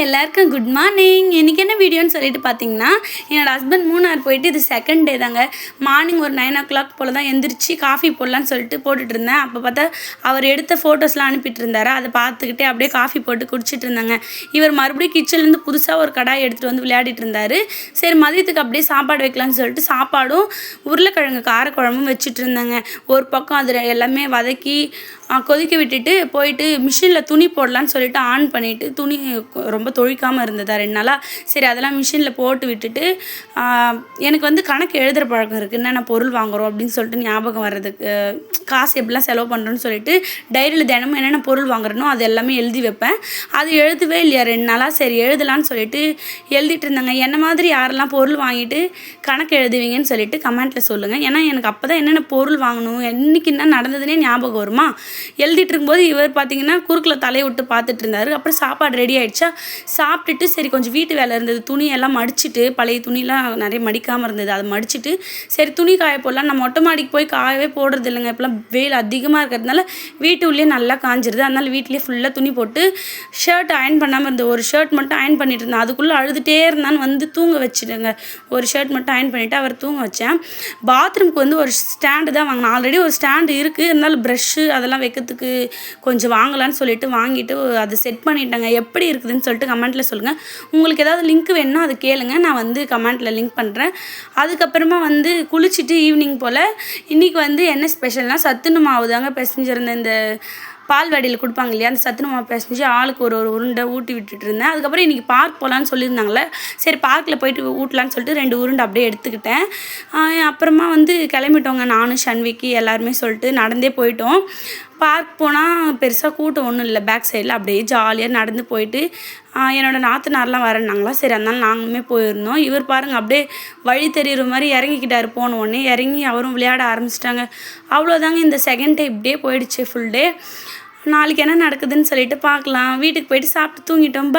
எல்லாருக்கும் good morning. இன்றைக்கி என்ன வீடியோன்னு சொல்லிட்டு பார்த்தீங்கன்னா, என்னோடய ஹஸ்பண்ட் மூணார் போயிட்டு இது செகண்ட் டே தாங்க. மார்னிங் ஒரு 9 o'clock போல் தான் எந்திரிச்சு காஃபி போடலான்னு சொல்லிட்டு போட்டுட்டு இருந்தேன். அப்போ பார்த்தா அவர் எடுத்த ஃபோட்டோஸ்லாம் அனுப்பிட்டு இருந்தார். அதை பார்த்துக்கிட்டே அப்படியே காஃபி போட்டு குடிச்சிட்டு இருந்தாங்க. இவர் மறுபடியும் கிச்சன்லேருந்து புதுசாக ஒரு கடாய் எடுத்துகிட்டு வந்து விளையாடிட்டு இருந்தார். சரி மதியத்துக்கு அப்படியே சாப்பாடு வைக்கலான்னு சொல்லிட்டு சாப்பாடும் உருளைக்கிழங்கு காரக்குழம்பும் வச்சுட்டு இருந்தாங்க. ஒரு பக்கம் அது எல்லாமே வதக்கி கொதிக்க விட்டுட்டு போயிட்டு மிஷினில் துணி போடலான்னு சொல்லிட்டு ஆன் பண்ணிவிட்டு துணி ரொம்ப தொழிக்காமல் இருந்ததா 2 நாளாக. சரி அதெல்லாம் மிஷினில் போட்டு விட்டுட்டு எனக்கு வந்து கணக்கு எழுதுகிற பழக்கம் இருக்குது. என்னென்ன பொருள் வாங்குகிறோம் அப்படின்னு சொல்லிட்டு ஞாபகம் வர்றதுக்கு, காசு எப்படிலாம் செலவு பண்ணுறோன்னு சொல்லிட்டு டைரியில் தினமும் என்னென்ன பொருள் வாங்குறனோ அது எல்லாமே எழுதி வைப்பேன். அது எழுதவே இல்லையா 2 நாளாக. சரி எழுதலான்னு சொல்லிட்டு எழுதிட்டு இருந்தாங்க. என்ன மாதிரி யாரெல்லாம் பொருள் வாங்கிட்டு கணக்கு எழுதுவீங்கன்னு சொல்லிட்டு கமெண்ட்டில் சொல்லுங்கள். ஏன்னா எனக்கு அப்போ தான் என்னென்ன பொருள் வாங்கணும், என்றைக்கு என்ன நடந்ததுன்னே ஞாபகம் வருமா. எழுதிட்டு இருக்கும்போது இவர் பார்த்தீங்கன்னா குறுக்கில் தலையை விட்டு பார்த்துட்டு இருந்தார். அப்புறம் சாப்பாடு ரெடி ஆகிடுச்சா, சாப்பிட்டுட்டு சரி கொஞ்சம் வீட்டு வேலை இருந்தது, துணியெல்லாம் மடிச்சுட்டு, பழைய துணிலாம் நிறைய மடிக்காமல் இருந்தது, அதை மடிச்சுட்டு சரி துணி காய போடலாம். நான் மொட்டை மாடிக்கு போய் காயவே போடுறது இல்லைங்க. இப்போலாம் வெயில் அதிகமாக இருக்கிறதுனால வீட்டு உள்ளே நல்லா காஞ்சிருது. அதனால் வீட்டிலே ஃபுல்லாக துணி போட்டு ஷர்ட் அயர்ன் பண்ணாமல் இருந்தது. ஒரு ஷர்ட் மட்டும் அயர்ன் பண்ணிட்டு இருந்தேன். அதுக்குள்ளே அழுதுகிட்டே இருந்தான்னு வந்து தூங்க வச்சுட்டேங்க. ஒரு ஷர்ட் மட்டும் அயர்ன் பண்ணிவிட்டு அவர் தூங்க வச்சேன். பாத்ரூமுக்கு வந்து ஒரு ஸ்டாண்டு தான் வாங்கினேன். ஆல்ரெடி ஒரு ஸ்டாண்டு இருக்குது, இருந்தாலும் ப்ரஷ்ஷு அதெல்லாம் வைக்கிறதுக்கு கொஞ்சம் வாங்கலான்னு சொல்லிட்டு வாங்கிட்டு அதை செட் பண்ணிட்டேங்க. எப்படி இருக்குதுன்னு சொல்லிட்டு கமெண்ட்டில் சொல்லுங்கள். உங்களுக்கு ஏதாவது லிங்க் வேணும்னா அதை கேளுங்க, நான் வந்து கமெண்ட்டில் லிங்க் பண்ணுறேன். அதுக்கப்புறமா வந்து குளிச்சுட்டு ஈவினிங் போல் இன்றைக்கி வந்து என்ன ஸ்பெஷல்னால் சத்துணவு மாவு தாங்க பிசைஞ்சிருந்தேன். இந்த பால்வாடியில் கொடுப்பாங்க இல்லையா, அந்த சத்துணவு மாவு பிசைஞ்சு ஆளுக்கு ஒரு ஒரு உருண்டை ஊட்டி விட்டுட்டு இருந்தேன். அதுக்கப்புறம் இன்றைக்கி பார்க் போகலான்னு சொல்லியிருந்தாங்களே, சரி பார்க்கில் போயிட்டு ஊட்டலான்னு சொல்லிட்டு 2 உருண்டை அப்படியே எடுத்துக்கிட்டேன். அப்புறமா வந்து கிளம்பிட்டோங்க. நானும் ஷன்விக்கு எல்லாருமே சொல்லிட்டு நடந்தே போயிட்டோம். பார்க் போனால் பெருசாக கூட்டம் ஒன்றும் இல்லை. பேக் சைடில் அப்படியே ஜாலியாக நடந்து போயிட்டு என்னோடய நாத்தனார்லாம் வரேன்னாங்களா, சரி அதனால நாங்களுமே போயிருந்தோம். இவர் பாருங்கள் அப்படியே வழி தெரிகிற மாதிரி இறங்கிக்கிட்டார். போன உடனே இறங்கி அவரும் விளையாட ஆரம்பிச்சிட்டாங்க. அவ்வளோதாங்க, இந்த செகண்ட் டே இப்படியே போயிடுச்சு ஃபுல் டே. நாளைக்கு என்ன நடக்குதுன்னு சொல்லிட்டு பார்க்கலாம். வீட்டுக்கு போயிட்டு சாப்பிட்டு தூங்கிட்டோம்.